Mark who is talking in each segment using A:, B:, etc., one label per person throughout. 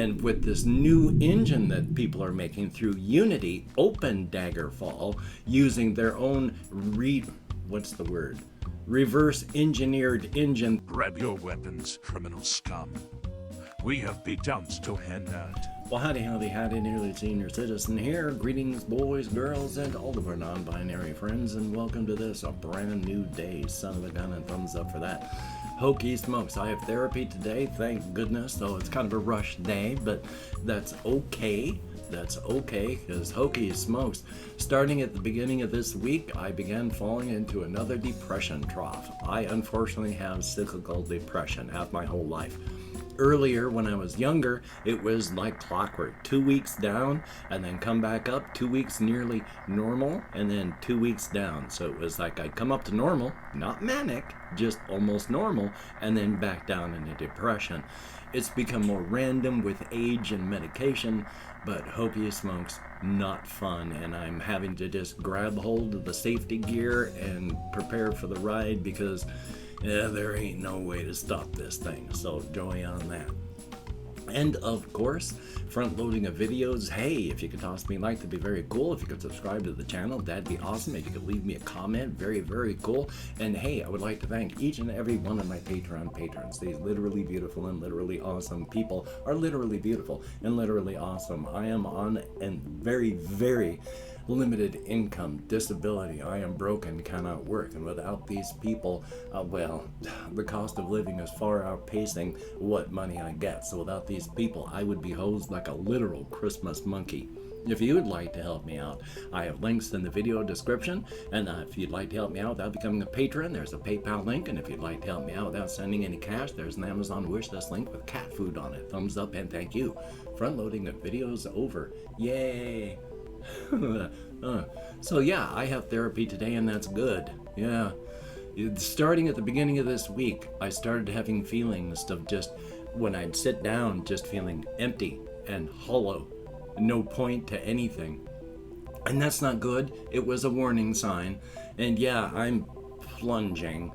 A: And with this new engine that people are making through Unity, Open Daggerfall, using their own reverse engineered engine.
B: Grab your weapons, criminal scum. We have beatdowns to hand out.
A: Well, howdy, nearly senior citizen here. Greetings, boys, girls, and all of our non-binary friends, and welcome to this, a brand new day. Son of a gun, and thumbs up for that. Hokey smokes. I have therapy today, thank goodness, though it's kind of a rush day, but that's okay. That's okay, because hokey smokes. Starting at the beginning of this week, I began falling into another depression trough. I unfortunately have cyclical depression, have my whole life. Earlier, when I was younger, it was like clockwork. 2 weeks down, and then come back up. 2 weeks nearly normal, and then 2 weeks down. So it was like I'd come up to normal, not manic, just almost normal, and then back down into depression. It's become more random with age and medication, but hokey smokes, not fun, and I'm having to just grab hold of the safety gear and prepare for the ride because there ain't no way to stop this thing, so joy on that. And of course, front loading of videos. Hey, if you could toss me a like, that'd be very cool. If you could subscribe to the channel, that'd be awesome. If you could leave me a comment, very, very cool. And hey, I would like to thank each and every one of my Patreon patrons. These literally beautiful and literally awesome people are literally beautiful and literally awesome. I am on a very, very limited income, disability. I am broken, cannot work, and without these people, the cost of living is far outpacing what money I get. So without these people, I would be hosed like a literal Christmas monkey. If you would like to help me out, I have links in the video description, and if you'd like to help me out without becoming a patron, there's a PayPal link, and if you'd like to help me out without sending any cash, there's an Amazon wishlist link with cat food on it. Thumbs up and thank you. Front loading of videos over. Yay! So yeah, I have therapy today, and that's good. Yeah. Starting at the beginning of this week, I started having feelings of just, when I'd sit down, just feeling empty and hollow. No point to anything. And that's not good. It was a warning sign. And yeah, I'm plunging.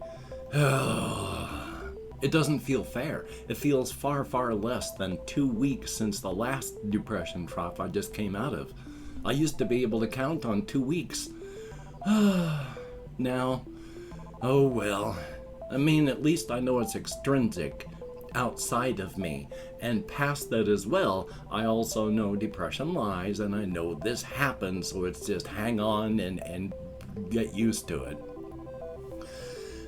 A: It doesn't feel fair. It feels far, far less than 2 weeks since the last depression trough I just came out of. I used to be able to count on 2 weeks. Now, oh well. I mean, at least I know it's extrinsic, outside of me. And past that as well, I also know depression lies, and I know this happens, so it's just hang on and get used to it.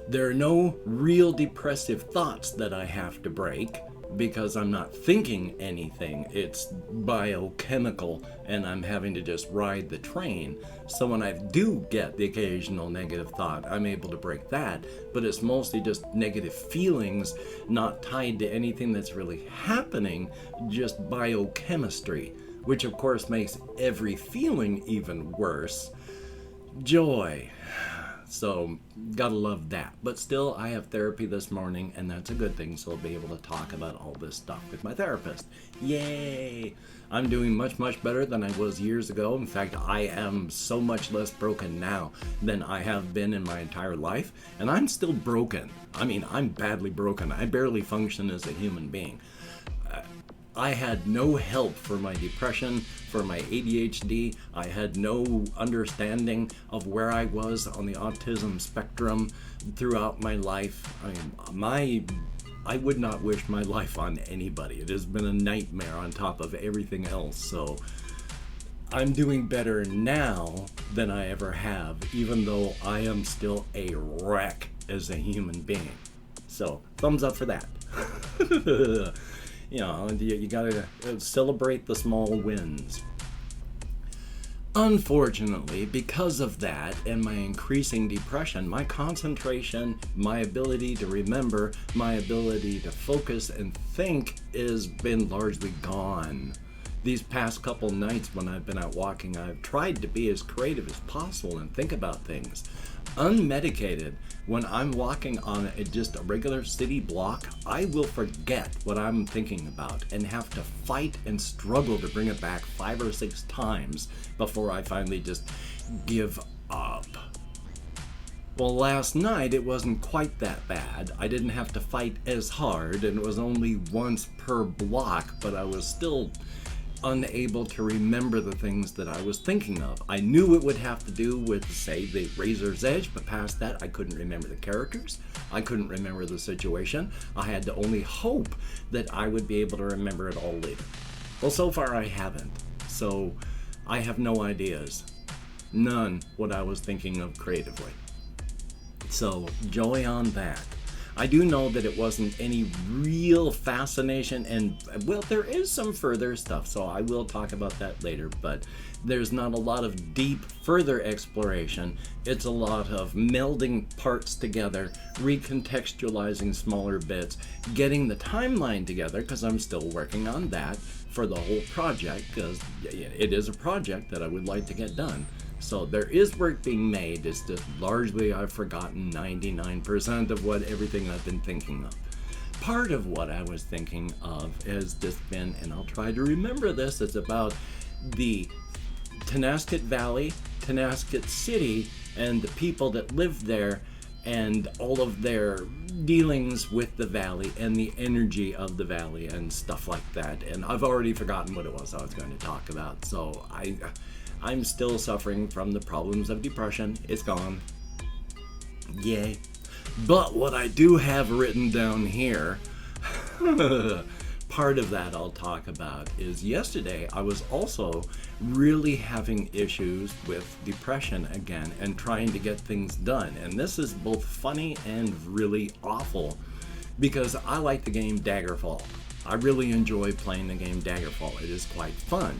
A: There are no real depressive thoughts that I have to break, because I'm not thinking anything. It's biochemical, and I'm having to just ride the train. So when I do get the occasional negative thought, I'm able to break that, but it's mostly just negative feelings, not tied to anything that's really happening, just biochemistry, which of course makes every feeling even worse. Joy. So, gotta love that. But still, I have therapy this morning, and that's a good thing, so I'll be able to talk about all this stuff with my therapist. Yay! I'm doing much, much better than I was years ago. In fact, I am so much less broken now than I have been in my entire life, and I'm still broken. I mean, I'm badly broken. I barely function as a human being. I had no help for my depression, for my ADHD. I had no understanding of where I was on the autism spectrum throughout my life. I mean, I would not wish my life on anybody. It has been a nightmare on top of everything else. So I'm doing better now than I ever have, even though I am still a wreck as a human being. So thumbs up for that. You know, you gotta celebrate the small wins. Unfortunately, because of that and my increasing depression, my concentration, my ability to remember, my ability to focus and think has been largely gone. These past couple nights when I've been out walking, I've tried to be as creative as possible and think about things. Unmedicated, when I'm walking on just a regular city block, I will forget what I'm thinking about and have to fight and struggle to bring it back 5 or 6 times before I finally just give up. Well, last night it wasn't quite that bad. I didn't have to fight as hard, and it was only once per block, but I was still unable to remember the things that I was thinking of. I knew it would have to do with, say, the Razor's Edge, but past that I couldn't remember the characters. I couldn't remember the situation. I had to only hope that I would be able to remember it all later. Well, so far I haven't, so I have no ideas. None what I was thinking of creatively. So, joy on that. I do know that it wasn't any real fascination, and, well, there is some further stuff, so I will talk about that later, but there's not a lot of deep, further exploration. It's a lot of melding parts together, recontextualizing smaller bits, getting the timeline together, because I'm still working on that for the whole project, because it is a project that I would like to get done. So there is work being made. It's just largely I've forgotten 99% of what everything I've been thinking of. Part of what I was thinking of has just been, and I'll try to remember this, it's about the Tenasket Valley, Tenasket City, and the people that live there, and all of their dealings with the valley and the energy of the valley and stuff like that. And I've already forgotten what it was I was going to talk about, so I'm still suffering from the problems of depression. It's gone. Yay. But what I do have written down here, part of that I'll talk about, is yesterday I was also really having issues with depression again and trying to get things done. And this is both funny and really awful because I like the game Daggerfall. I really enjoy playing the game Daggerfall. It is quite fun.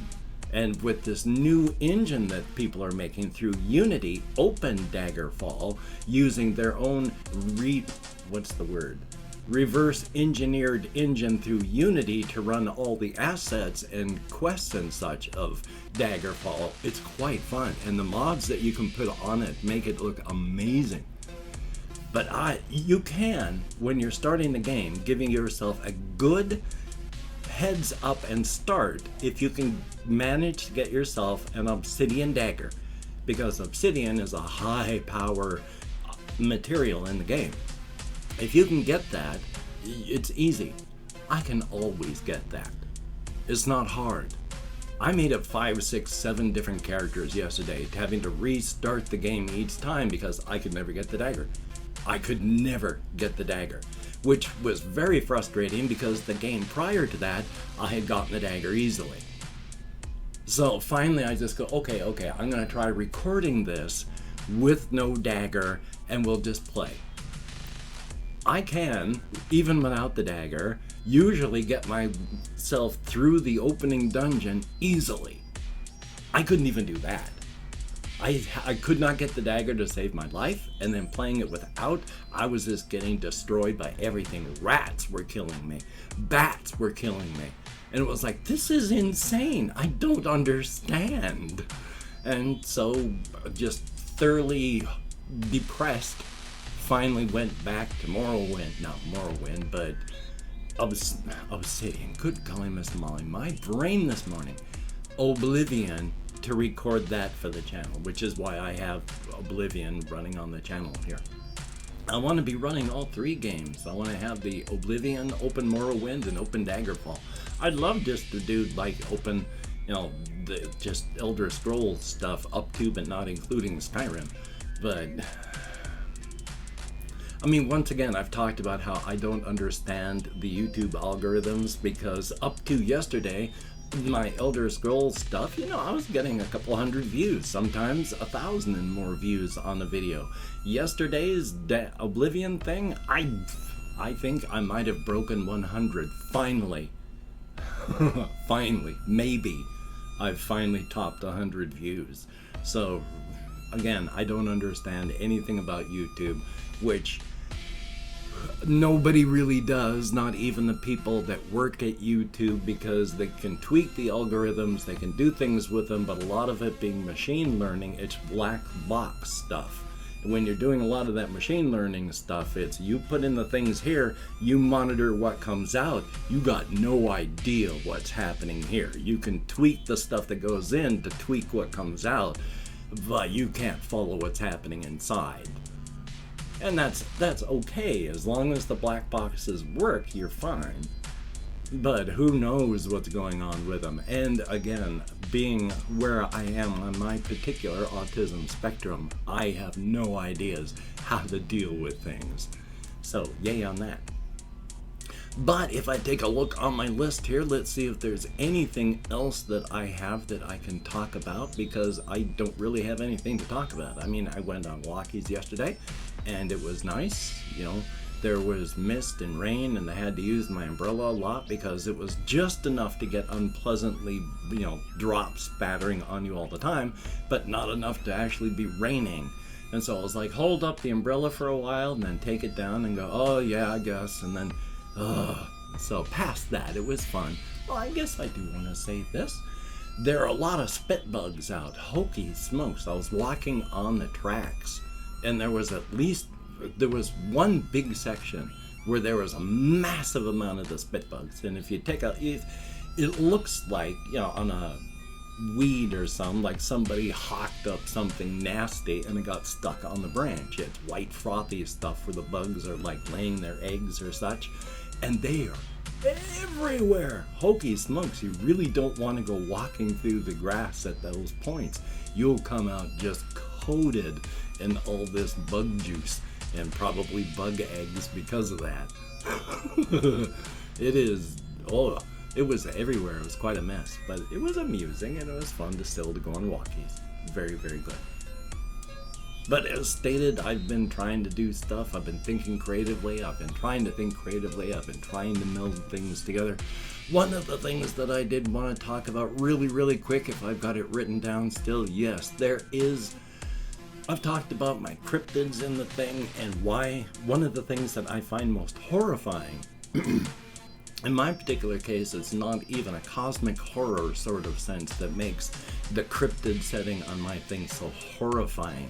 A: And with this new engine that people are making through Unity, Open Daggerfall, using their own reverse engineered engine through Unity to run all the assets and quests and such of Daggerfall, it's quite fun. And the mods that you can put on it make it look amazing. But you can, when you're starting the game, giving yourself a good heads up and start if you can manage to get yourself an obsidian dagger, because obsidian is a high power material in the game. If you can get that, it's easy. I can always get that. It's not hard. I made up 5, 6, 7 different characters yesterday, having to restart the game each time because I could never get the dagger. I could never get the dagger, which was very frustrating because the game prior to that, I had gotten the dagger easily. So finally I just go, okay, I'm gonna try recording this with no dagger and we'll just play. I can, even without the dagger, usually get myself through the opening dungeon easily. I couldn't even do that. I could not get the dagger to save my life, and then playing it without, I was just getting destroyed by everything. Rats were killing me. Bats were killing me. And it was like, this is insane. I don't understand. And so, just thoroughly depressed, finally went back to Morrowind, but Obsidian. Good golly, Miss Molly. My brain this morning. Oblivion, to record that for the channel, which is why I have Oblivion running on the channel here. I want to be running all 3 games. I want to have the Oblivion, Open Morrowind, and Open Daggerfall. I'd love just to do like open, just Elder Scrolls stuff up to, but not including Skyrim. But I mean, once again, I've talked about how I don't understand the YouTube algorithms, because up to yesterday, my Elder Scrolls stuff, I was getting a couple hundred views, sometimes 1,000 and more views on a video. Yesterday's Oblivion thing, I think I might have broken 100, finally. Finally, maybe I've finally topped 100 views. So, again, I don't understand anything about YouTube, which nobody really does, not even the people that work at YouTube, because they can tweak the algorithms, they can do things with them, but a lot of it being machine learning, it's black box stuff. And when you're doing a lot of that machine learning stuff, it's you put in the things here, you monitor what comes out, you got no idea what's happening here. You can tweak the stuff that goes in to tweak what comes out, but you can't follow what's happening inside. And that's okay. As long as the black boxes work, you're fine. But who knows what's going on with them? And again, being where I am on my particular autism spectrum, I have no ideas how to deal with things. So, yay on that. But if I take a look on my list here, let's see if there's anything else that I have that I can talk about, because I don't really have anything to talk about. I mean, I went on Walkies yesterday, and it was nice. You know, there was mist and rain, and I had to use my umbrella a lot because it was just enough to get unpleasantly, drops spattering on you all the time, but not enough to actually be raining. And so I was like, hold up the umbrella for a while, and then take it down and go, oh yeah, I guess, and then so past that, it was fun. Well, I guess I do want to say this. There are a lot of spit bugs out. Holy smokes. I was walking on the tracks, and there was one big section where there was a massive amount of the spit bugs. And if it looks like, on a weed or something, like somebody hawked up something nasty and it got stuck on the branch. It's white frothy stuff where the bugs are like laying their eggs or such. And they are everywhere. Holy smokes, you really don't want to go walking through the grass at those points. You'll come out just coated in all this bug juice and probably bug eggs because of that. It was everywhere. It was quite a mess, but it was amusing and it was fun to go on Walkies. Very, very good. But as stated, I've been trying to do stuff. I've been thinking creatively. I've been trying to think creatively. I've been trying to meld things together. One of the things that I did want to talk about really, really quick, if I've got it written down still, yes, I've talked about my cryptids in the thing and why one of the things that I find most horrifying, in my particular case, it's not even a cosmic horror sort of sense that makes the cryptid setting on my thing so horrifying.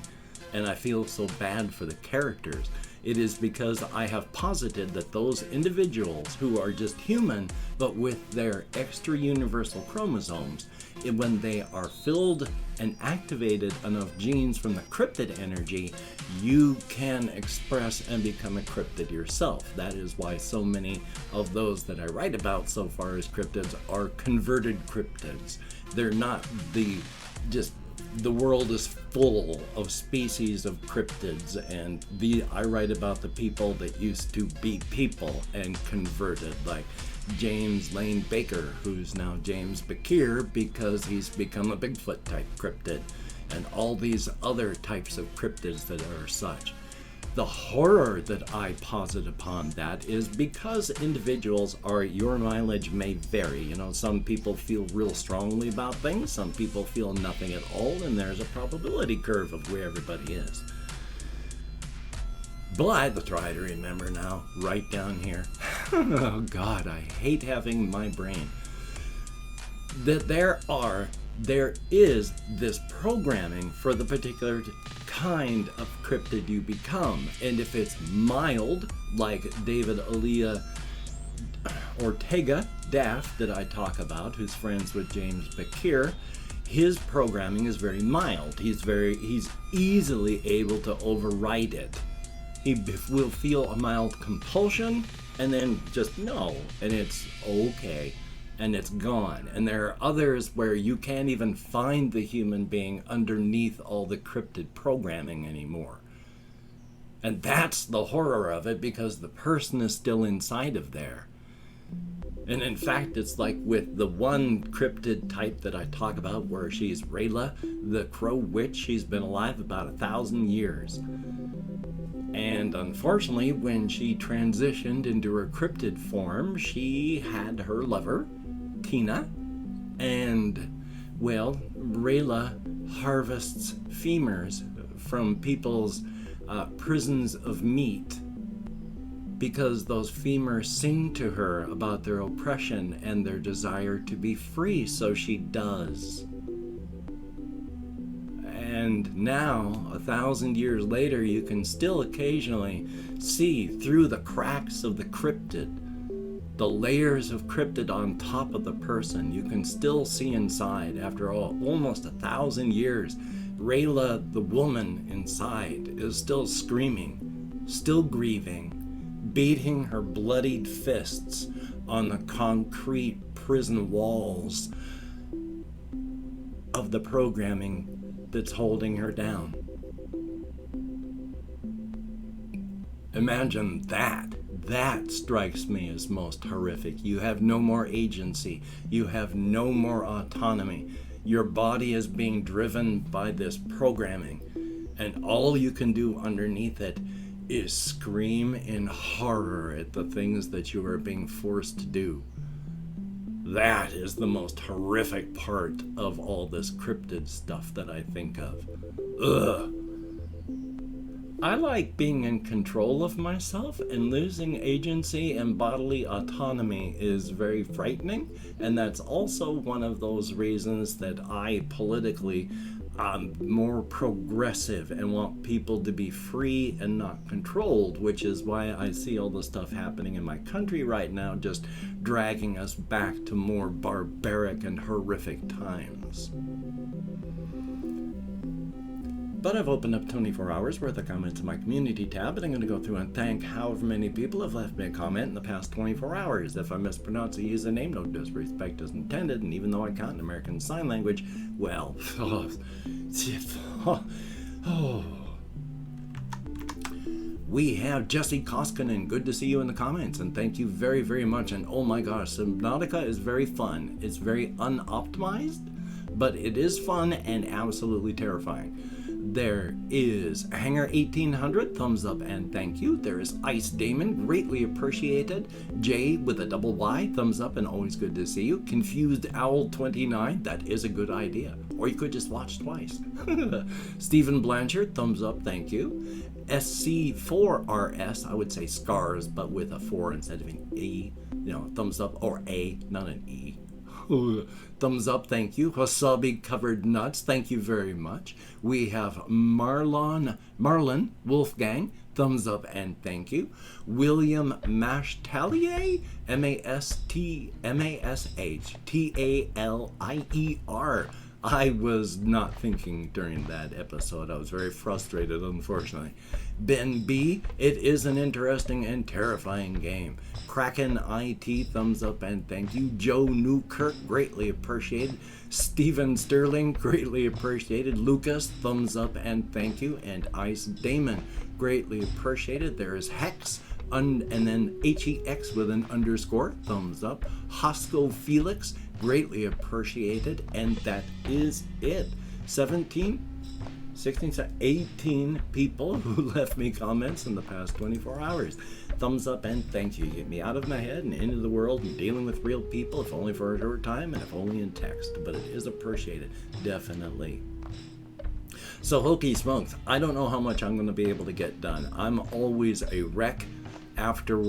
A: And I feel so bad for the characters. It is because I have posited that those individuals who are just human, but with their extra universal chromosomes, when they are filled and activated enough genes from the cryptid energy, you can express and become a cryptid yourself. That is why so many of those that I write about so far as cryptids are converted cryptids. They're not the world is full of species of cryptids, and I write about the people that used to be people and converted, like James Lane Baker, who's now James Bakir because he's become a Bigfoot type cryptid, and all these other types of cryptids that are such. The horror that I posit upon that is because individuals your mileage may vary. Some people feel real strongly about things, some people feel nothing at all, and there's a probability curve of where everybody is. But I try to remember now, right down here, oh God, I hate having my brain, that there is this programming for the particular kind of cryptid you become. And if it's mild, like David Elia Ortega Daft that I talk about, who's friends with James Bakir, his programming is very mild. He's easily able to override it. He will feel a mild compulsion and then just no, and it's okay. And it's gone. And there are others where you can't even find the human being underneath all the cryptid programming anymore. And that's the horror of it, because the person is still inside of there. And in fact, it's like with the one cryptid type that I talk about, where she's Rayla, the Crow Witch. She's been alive about 1,000 years. And unfortunately, when she transitioned into her cryptid form, she had her lover, Tina, and Rayla harvests femurs from people's prisons of meat, because those femurs sing to her about their oppression and their desire to be free, so she does. And now, 1,000 years later, you can still occasionally see through the cracks of the cryptid, the layers of cryptid on top of the person. You can still see inside after almost 1,000 years. Rayla, the woman inside, is still screaming. still grieving, beating her bloodied fists on the concrete prison walls of the programming that's holding her down. Imagine that. That strikes me as most horrific. You have no more agency. You have no more autonomy. Your body is being driven by this programming, and all you can do underneath it is scream in horror at the things that you are being forced to do. That is the most horrific part of all this cryptid stuff that I think of. Ugh. I like being in control of myself, and losing agency and bodily autonomy is very frightening, and that's also one of those reasons that I politically am more progressive and want people to be free and not controlled, which is why I see all the stuff happening in my country right now, just dragging us back to more barbaric and horrific times. But I've opened up 24 hours worth of comments in my community tab, and I'm going to go through and thank however many people have left me a comment in the past 24 hours. If I mispronounce a username, no disrespect is intended, and even though I can't in American Sign Language, well, We have Jesse Koskinen. Good to see you in the comments, and thank you very, very much. And oh my gosh, Subnautica is very fun. It's very unoptimized, but it is fun and absolutely terrifying. There is Hanger 1800, thumbs up and thank you. There is Ice Damon, greatly appreciated. Jay with a double Y, thumbs up and always good to see you. Confused Owl 29, that is a good idea. Or you could just watch twice. Stephen Blanchard, thumbs up, thank you. SC4RS, I would say scars, but with a 4 instead of an E. Thumbs up, or A, not an E. Thumbs up, thank you. Wasabi Covered Nuts, thank you very much. We have Marlon Wolfgang, thumbs up and thank you. William Mashtalier, Mashtalier. I was not thinking during that episode. I was very frustrated, unfortunately. Ben B, it is an interesting and terrifying game. Kraken IT, thumbs up and thank you. Joe Newkirk, greatly appreciated. Stephen Sterling, greatly appreciated. Lucas, thumbs up and thank you. And Ice Damon, greatly appreciated. There is Hex, and then HEX with an underscore, thumbs up. Hosco Felix, greatly appreciated. And that is it. 18 people who left me comments in the past 24 hours. Thumbs up and thank you. Get me out of my head and into the world and dealing with real people, if only for a short time and if only in text. But it is appreciated, definitely. So hokey smokes, I don't know how much I'm going to be able to get done. I'm always a wreck after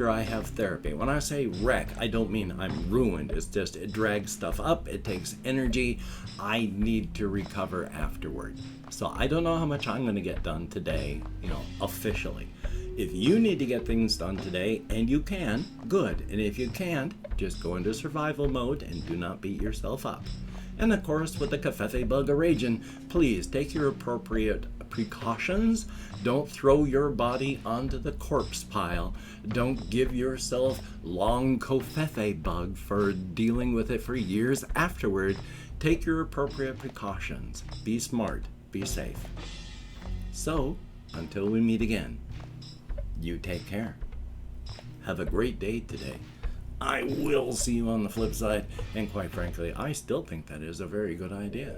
A: I have therapy. When I say wreck, I don't mean I'm ruined. It's just it drags stuff up. It takes energy. I need to recover afterward. So I don't know how much I'm going to get done today, officially. If you need to get things done today, and you can, good. And if you can't, just go into survival mode and do not beat yourself up. And of course, with the Covfefe bug a-ragin', please take your appropriate precautions. Don't throw your body onto the corpse pile. Don't give yourself long Covfefe bug for dealing with it for years afterward. Take your appropriate precautions. Be smart. Be safe. So, until we meet again, you take care. Have a great day today. I will see you on the flip side, and quite frankly, I still think that is a very good idea.